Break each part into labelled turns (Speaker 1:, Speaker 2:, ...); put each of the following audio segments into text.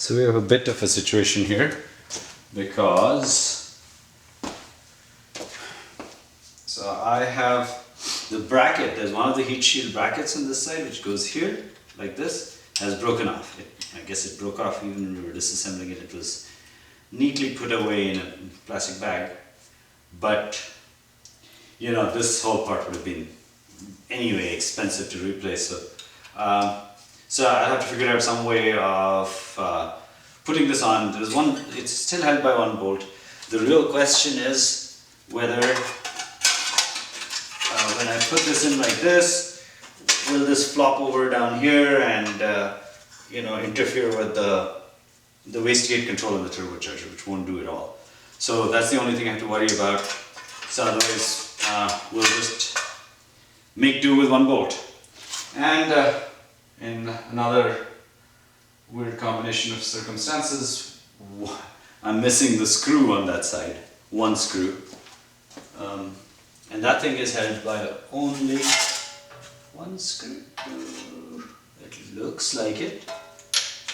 Speaker 1: So we have a bit of a situation here because so I have the bracket, there's one of the heat shield brackets on this side which goes here like this, has broken off. I guess it broke off even when we were disassembling it. It was neatly put away in a plastic bag, but you know, this whole part would have been anyway expensive to replace. So I have to figure out some way of putting this on. There's one, it's still held by one bolt. The real question is whether when I put this in like this, will this flop over down here and you know, interfere with the wastegate control in the turbocharger, which won't do it all. So that's the only thing I have to worry about. So otherwise, we'll just make do with one bolt. And in another weird combination of circumstances, I'm missing the screw on that side, one screw. And that thing is held by only one screw. It looks like it.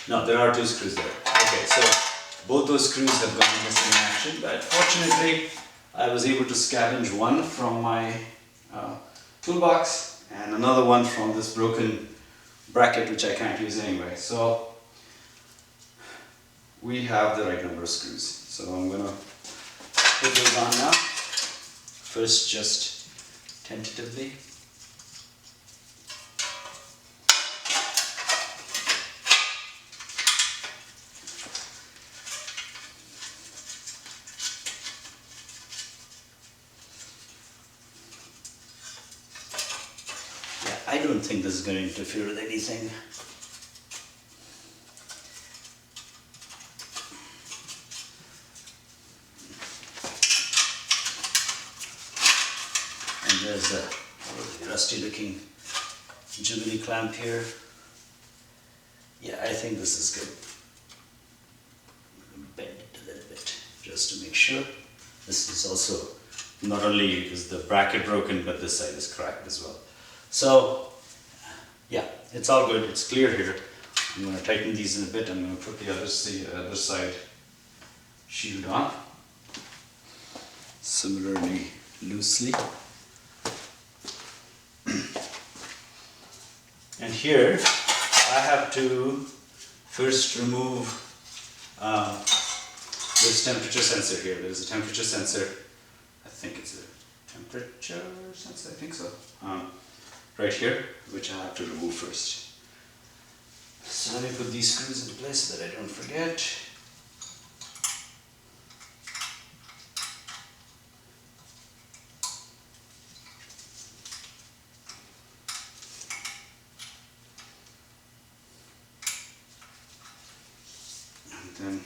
Speaker 1: No, there are two screws there. Okay, so both those screws have gone missing in action, but fortunately I was able to scavenge one from my toolbox and another one from this broken bracket which I can't use anyway. So we have the right number of screws. So I'm gonna put those on now. First, just tentatively. Yeah, I don't think this is going to interfere with anything. There's a really rusty looking Jubilee clamp here. Yeah, I think this is good. I'm going to bend it a little bit just to make sure. This is also, not only is the bracket broken, but this side is cracked as well. So yeah, it's all good, it's clear here. I'm going to tighten these in a bit. I'm going to put the other side shield on. Similarly loosely. And here I have to first remove this temperature sensor here. There's a temperature sensor, I think it's a temperature sensor, I think so, right here, which I have to remove first. So let me put these screws in place so that I don't forget. Then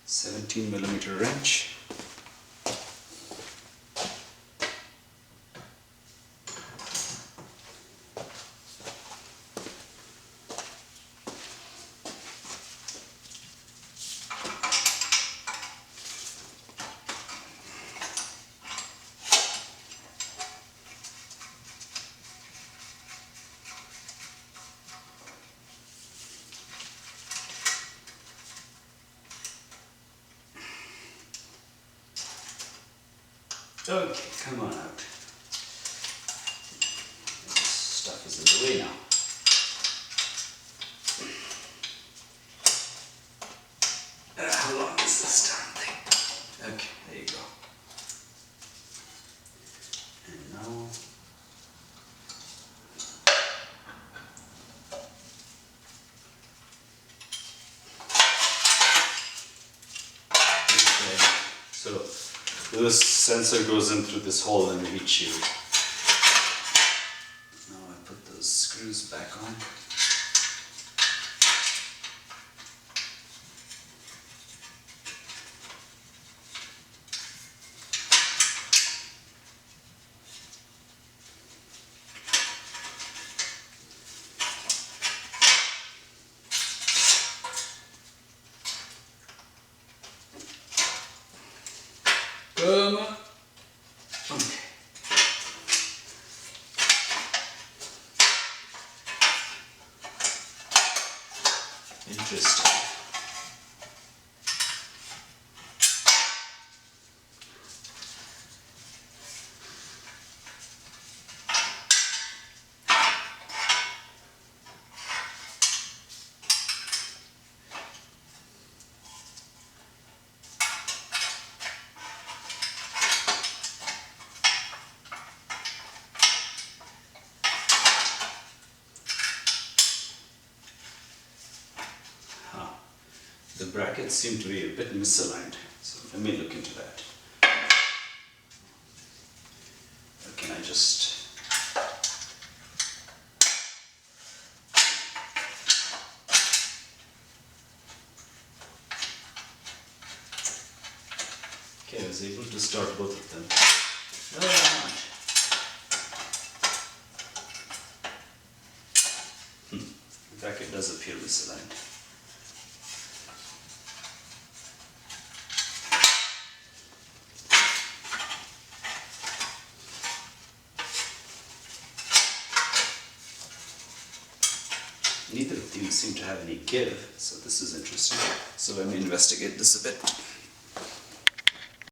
Speaker 1: 17mm wrench. Okay, come on out. This stuff is in the way now. How long is this darn thing? Okay, there you go. And now so this sensor goes in through this hole in the heat shield. Now I put those screws back on. Okay. Interesting. brackets seem to be a bit misaligned, so let me look into that. Or can I just... Okay, I was able to start both of them. No, I'm not. The bracket does appear misaligned. Neither of these seem to have any give, so this is interesting. So let me investigate this a bit.